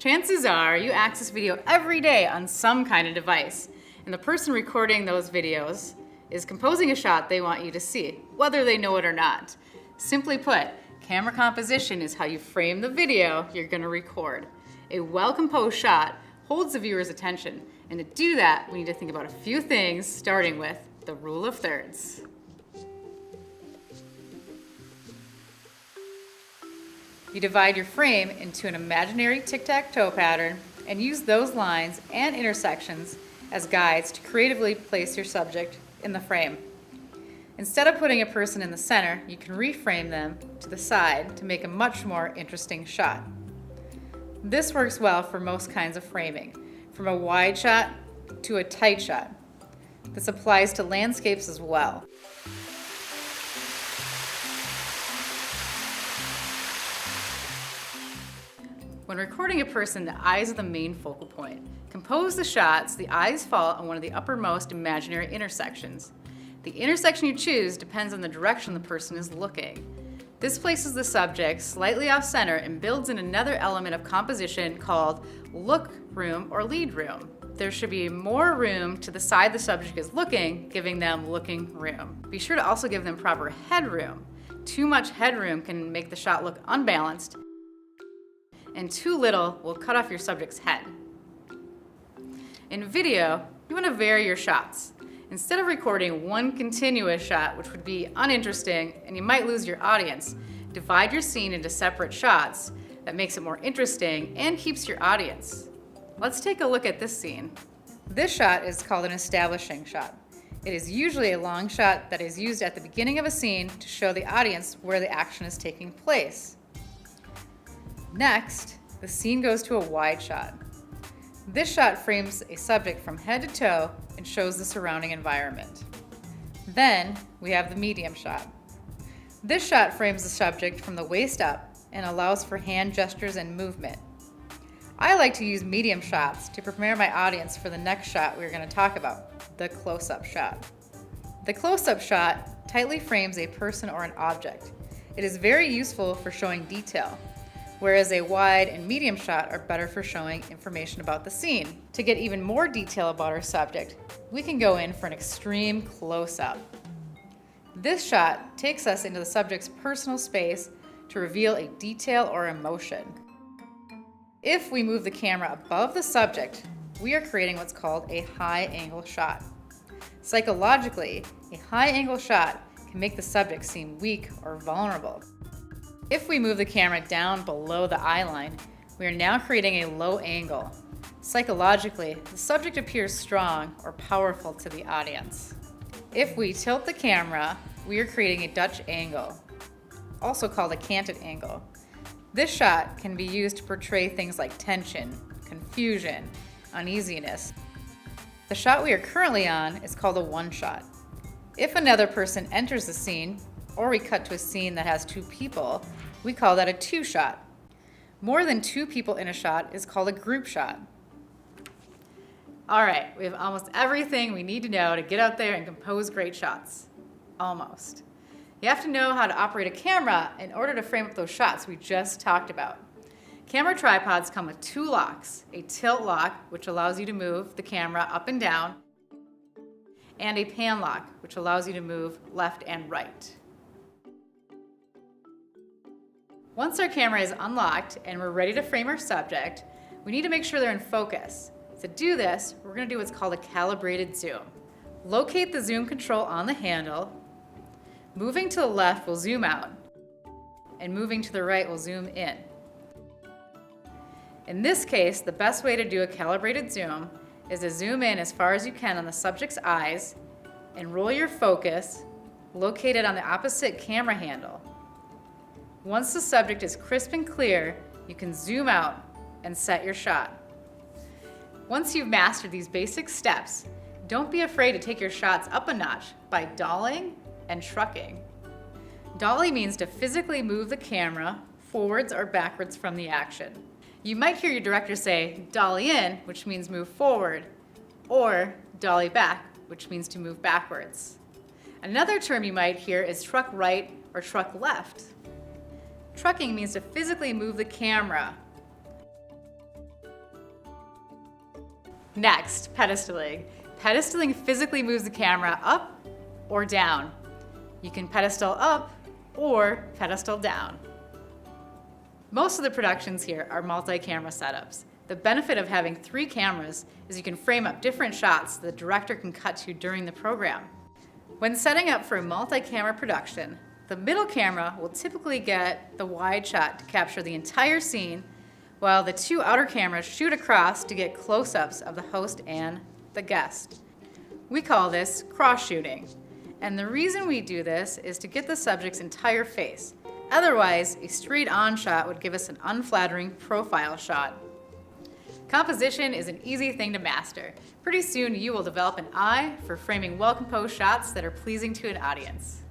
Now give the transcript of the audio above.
Chances are you access video every day on some kind of device, and the person recording those videos is composing a shot they want you to see, whether they know it or not. Simply put, camera composition is how you frame the video you're going to record. A well-composed shot holds the viewer's attention, and to do that, we need to think about a few things, starting with the rule of thirds. You divide your frame into an imaginary tic-tac-toe pattern and use those lines and intersections as guides to creatively place your subject in the frame. Instead of putting a person in the center, you can reframe them to the side to make a much more interesting shot. This works well for most kinds of framing, from a wide shot to a tight shot. This applies to landscapes as well. When recording a person, the eyes are the main focal point. Compose the shots, the eyes fall on one of the uppermost imaginary intersections. The intersection you choose depends on the direction the person is looking. This places the subject slightly off center and builds in another element of composition called look room or lead room. There should be more room to the side the subject is looking, giving them looking room. Be sure to also give them proper headroom. Too much headroom can make the shot look unbalanced, and too little will cut off your subject's head. In video, you want to vary your shots. Instead of recording one continuous shot, which would be uninteresting and you might lose your audience, divide your scene into separate shots that makes it more interesting and keeps your audience. Let's take a look at this scene. This shot is called an establishing shot. It is usually a long shot that is used at the beginning of a scene to show the audience where the action is taking place. Next, the scene goes to a wide shot. This shot frames a subject from head to toe and shows the surrounding environment. Then, we have the medium shot. This shot frames the subject from the waist up and allows for hand gestures and movement. I like to use medium shots to prepare my audience for the next shot we're going to talk about, the close-up shot. The close-up shot tightly frames a person or an object. It is very useful for showing detail, whereas a wide and medium shot are better for showing information about the scene. To get even more detail about our subject, we can go in for an extreme close-up. This shot takes us into the subject's personal space to reveal a detail or emotion. If we move the camera above the subject, we are creating what's called a high-angle shot. Psychologically, a high-angle shot can make the subject seem weak or vulnerable. If we move the camera down below the eye line, we are now creating a low angle. Psychologically, the subject appears strong or powerful to the audience. If we tilt the camera, we are creating a Dutch angle, also called a canted angle. This shot can be used to portray things like tension, confusion, uneasiness. The shot we are currently on is called a one shot. If another person enters the scene, or we cut to a scene that has two people, we call that a two shot. More than two people in a shot is called a group shot. All right, we have almost everything we need to know to get out there and compose great shots. Almost. You have to know how to operate a camera in order to frame up those shots we just talked about. Camera tripods come with two locks, a tilt lock, which allows you to move the camera up and down, and a pan lock, which allows you to move left and right. Once our camera is unlocked and we're ready to frame our subject, we need to make sure they're in focus. To do this, we're going to do what's called a calibrated zoom. Locate the zoom control on the handle. Moving to the left will zoom out, and moving to the right will zoom in. In this case, the best way to do a calibrated zoom is to zoom in as far as you can on the subject's eyes and roll your focus located on the opposite camera handle. Once the subject is crisp and clear, you can zoom out and set your shot. Once you've mastered these basic steps, don't be afraid to take your shots up a notch by dollying and trucking. Dolly means to physically move the camera forwards or backwards from the action. You might hear your director say dolly in, which means move forward, or dolly back, which means to move backwards. Another term you might hear is truck right or truck left. Trucking means to physically move the camera Next, pedestaling. Pedestaling physically moves the camera up or down. You can pedestal up or pedestal down. Most of the productions here are multi-camera setups. The benefit of having 3 cameras is you can frame up different shots the director can cut to during the program. When setting up for a multi-camera production, the middle camera will typically get the wide shot to capture the entire scene, while the 2 outer cameras shoot across to get close-ups of the host and the guest. We call this cross-shooting, and the reason we do this is to get the subject's entire face. Otherwise, a straight-on shot would give us an unflattering profile shot. Composition is an easy thing to master. Pretty soon you will develop an eye for framing well-composed shots that are pleasing to an audience.